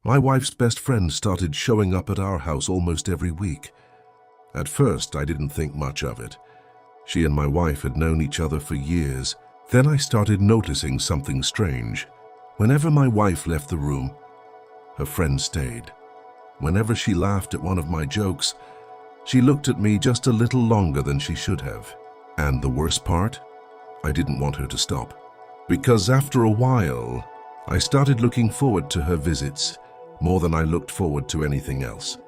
My wife's best friend started showing up at our house almost every week. At first, I didn't think much of it. She and my wife had known each other for years. Then I started noticing something strange. Whenever my wife left the room, her friend stayed. Whenever she laughed at one of my jokes, she looked at me just a little longer than she should have. And the worst part? I didn't want her to stop. Because after a while, I started looking forward to her visits more than I looked forward to anything else.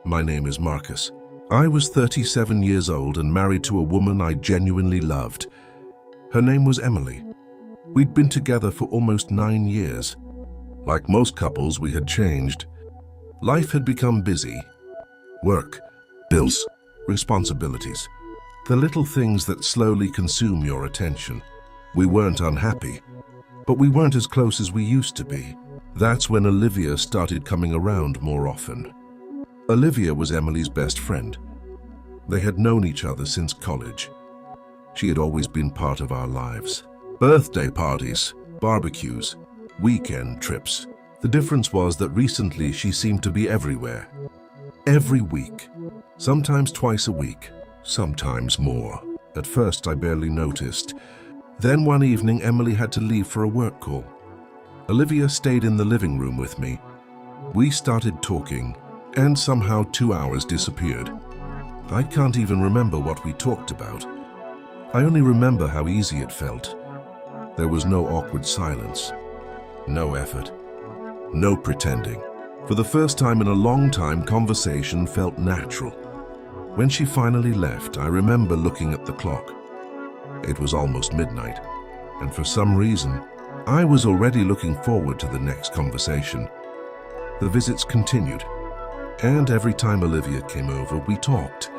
My name is Marcus. I was 37 years old and married to a woman I genuinely loved. Her name was Emily. We'd been together for almost 9 years. Like most couples, we had changed. Life had become busy. Work, bills, responsibilities. The little things that slowly consume your attention. We weren't unhappy, but we weren't as close as we used to be. That's when Olivia started coming around more often. Olivia was Emily's best friend. They had known each other since college. She had always been part of our lives. Birthday parties, barbecues, weekend trips. The difference was that recently she seemed to be everywhere. Every week. Sometimes twice a week. Sometimes more. At first I barely noticed. Then one evening Emily had to leave for a work call. Olivia stayed in the living room with me. We started talking, and somehow 2 hours disappeared. I can't even remember what we talked about. I only remember how easy it felt. There was no awkward silence, no effort, no pretending. For the first time in a long time, conversation felt natural. When she finally left, I remember looking at the clock. It was almost midnight, and for some reason, I was already looking forward to the next conversation. The visits continued, and every time Olivia came over, we talked.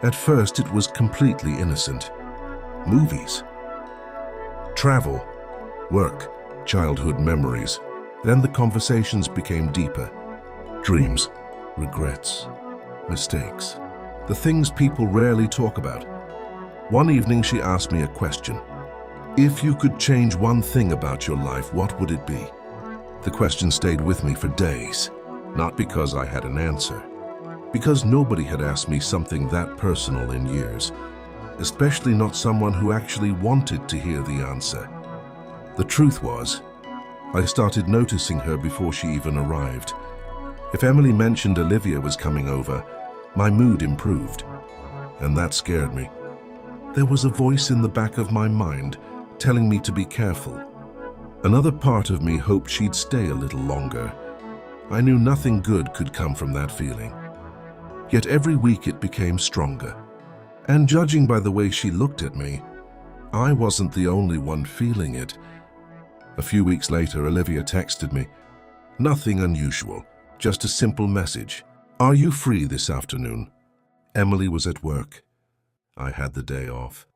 At first, it was completely innocent. Movies, travel, work, childhood memories. Then the conversations became deeper. Dreams, regrets, mistakes. The things people rarely talk about. One evening she asked me a question. If you could change one thing about your life, what would it be? The question stayed with me for days. Not because I had an answer. Because nobody had asked me something that personal in years. Especially not someone who actually wanted to hear the answer. The truth was, I started noticing her before she even arrived. If Emily mentioned Olivia was coming over, my mood improved. And that scared me. There was a voice in the back of my mind telling me to be careful. Another part of me hoped she'd stay a little longer. I knew nothing good could come from that feeling. Yet every week it became stronger. And judging by the way she looked at me, I wasn't the only one feeling it. A few weeks later, Olivia texted me. Nothing unusual, just a simple message. Are you free this afternoon? Emily was at work. I had the day off.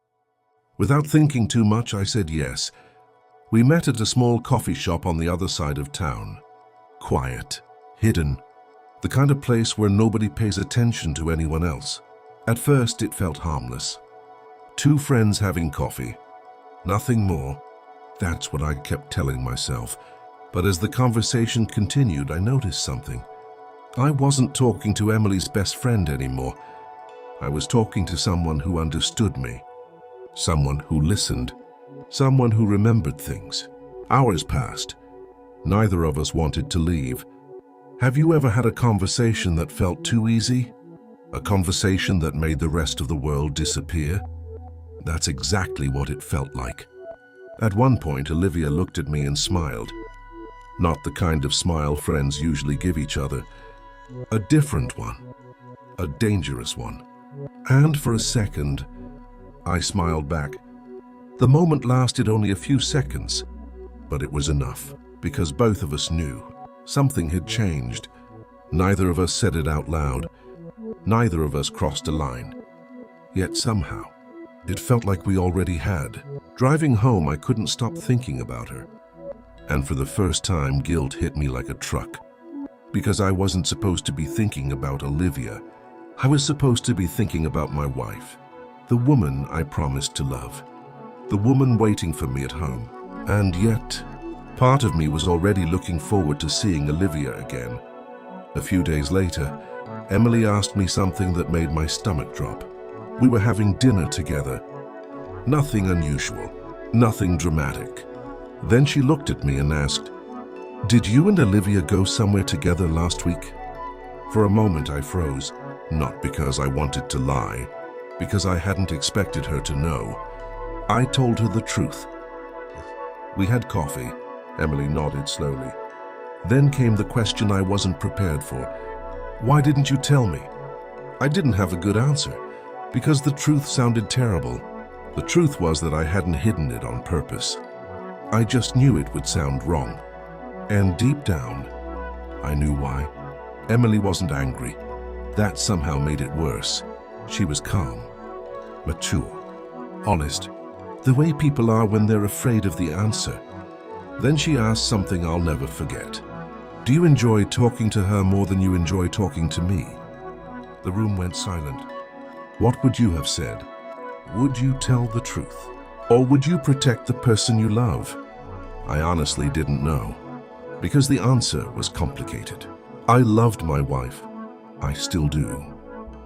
Without thinking too much, I said yes. We met at a small coffee shop on the other side of town. Quiet, hidden, the kind of place where nobody pays attention to anyone else. At first, it felt harmless. Two friends having coffee. Nothing more. That's what I kept telling myself. But as the conversation continued, I noticed something. I wasn't talking to Emily's best friend anymore. I was talking to someone who understood me. Someone who listened. Someone who remembered things. Hours passed. Neither of us wanted to leave. Have you ever had a conversation that felt too easy? A conversation that made the rest of the world disappear? That's exactly what it felt like. At one point, Olivia looked at me and smiled. Not the kind of smile friends usually give each other. A different one. A dangerous one. And for a second, I smiled back. The moment lasted only a few seconds, but it was enough, because both of us knew something had changed. Neither of us said it out loud. Neither of us crossed a line. Yet somehow, it felt like we already had. Driving home, I couldn't stop thinking about her. And for the first time, guilt hit me like a truck. Because I wasn't supposed to be thinking about Olivia. I was supposed to be thinking about my wife. The woman I promised to love. The woman waiting for me at home. And yet, Part of me was already looking forward to seeing Olivia again. A few days later, Emily asked me something that made my stomach drop. We were having dinner together. Nothing unusual, nothing dramatic. Then she looked at me and asked, "Did you and Olivia go somewhere together last week?" For a moment I froze, not because I wanted to lie, because I hadn't expected her to know. I told her the truth. "We had coffee," Emily nodded slowly. Then came the question I wasn't prepared for. "Why didn't you tell me?" I didn't have a good answer, because the truth sounded terrible. The truth was that I hadn't hidden it on purpose. I just knew it would sound wrong. And deep down, I knew why. Emily wasn't angry. That somehow made it worse. She was calm, mature, honest, the way people are when they're afraid of the answer. Then she asked something I'll never forget. "Do you enjoy talking to her more than you enjoy talking to me?" The room went silent. What would you have said? Would you tell the truth? Or would you protect the person you love? I honestly didn't know, because the answer was complicated. I loved my wife. I still do.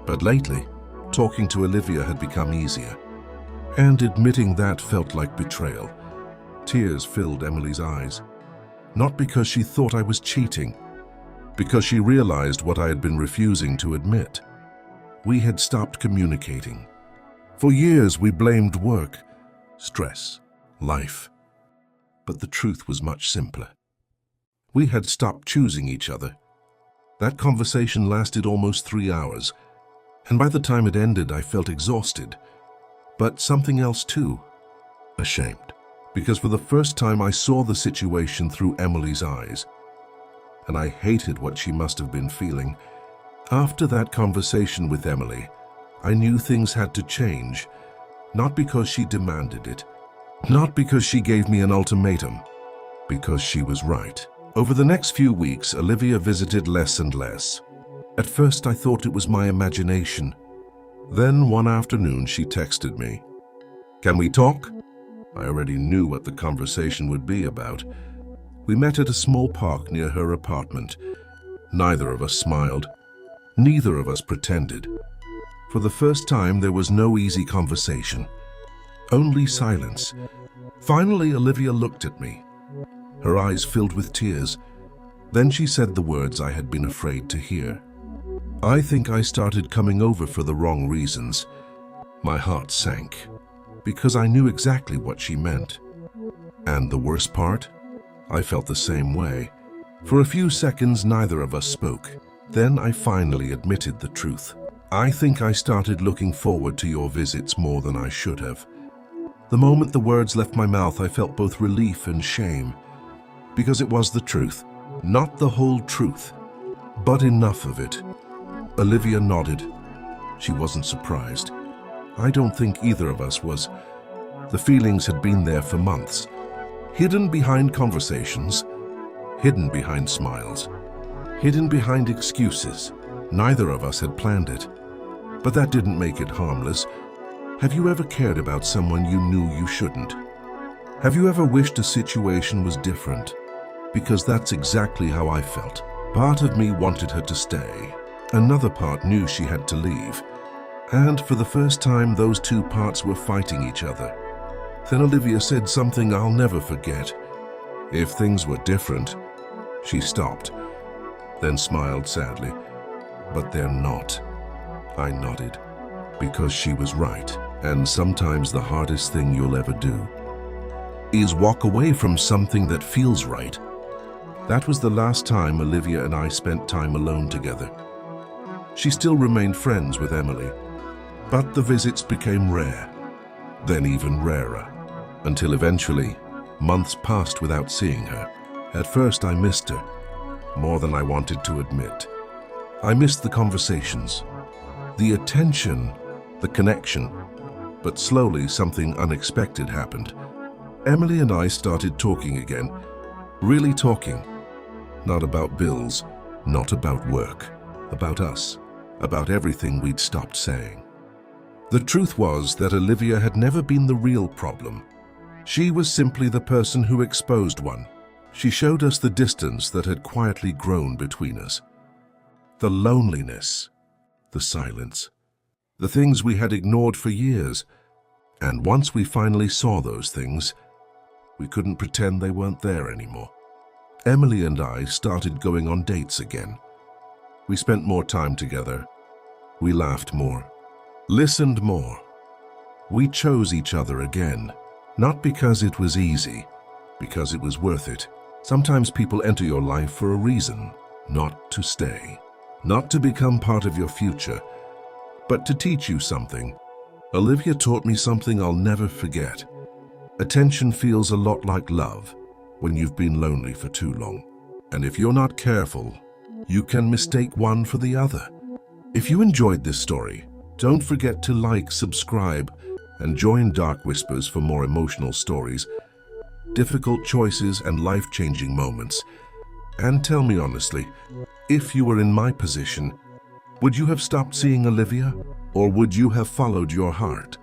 But lately, talking to Olivia had become easier. And admitting that felt like betrayal. Tears filled Emily's eyes. Not because she thought I was cheating, because she realized what I had been refusing to admit. We had stopped communicating. For years we blamed work, stress, life. But the truth was much simpler. We had stopped choosing each other. That conversation lasted almost 3 hours, and by the time it ended I felt exhausted. But something else too, ashamed. Because for the first time I saw the situation through Emily's eyes, and I hated what she must have been feeling. After that conversation with Emily, I knew things had to change, not because she demanded it, not because she gave me an ultimatum, because she was right. Over the next few weeks, Olivia visited less and less. At first I thought it was my imagination. Then one afternoon she texted me, "Can we talk?" I already knew what the conversation would be about. We met at a small park near her apartment. Neither of us smiled. Neither of us pretended. For the first time, there was no easy conversation. Only silence. Finally, Olivia looked at me. Her eyes filled with tears. Then she said the words I had been afraid to hear. I think I started coming over for the wrong reasons. My heart sank, because I knew exactly what she meant. And the worst part? I felt the same way. For a few seconds, neither of us spoke. Then I finally admitted the truth. "I think I started looking forward to your visits more than I should have." The moment the words left my mouth, I felt both relief and shame. Because it was the truth. Not the whole truth, but enough of it. Olivia nodded. She wasn't surprised. I don't think either of us was. The feelings had been there for months, hidden behind conversations, hidden behind smiles, hidden behind excuses. Neither of us had planned it. But that didn't make it harmless. Have you ever cared about someone you knew you shouldn't? Have you ever wished a situation was different? Because that's exactly how I felt. Part of me wanted her to stay. Another part knew she had to leave. And for the first time, those two parts were fighting each other. Then Olivia said something I'll never forget. "If things were different." She stopped, then smiled sadly. "But they're not." I nodded, because she was right. And sometimes the hardest thing you'll ever do is walk away from something that feels right. That was the last time Olivia and I spent time alone together. She still remained friends with Emily, but the visits became rare, then even rarer, until eventually, months passed without seeing her. At first I missed her, more than I wanted to admit. I missed the conversations, the attention, the connection, but slowly something unexpected happened. Emily and I started talking again, really talking. Not about bills, not about work, about us, about everything we'd stopped saying. The truth was that Olivia had never been the real problem. She was simply the person who exposed one. She showed us the distance that had quietly grown between us. The loneliness, the silence, the things we had ignored for years. And once we finally saw those things, we couldn't pretend they weren't there anymore. Emily and I started going on dates again. We spent more time together. We laughed more, listened more. We chose each other again, not because it was easy, because it was worth it. Sometimes people enter your life for a reason, not to stay, not to become part of your future, but to teach you something. Olivia taught me something I'll never forget. Attention feels a lot like love when you've been lonely for too long. And if you're not careful, you can mistake one for the other. If you enjoyed this story, don't forget to like, subscribe, and join Dark Whispers for more emotional stories, difficult choices, and life-changing moments. And tell me honestly, if you were in my position, would you have stopped seeing Olivia, or would you have followed your heart?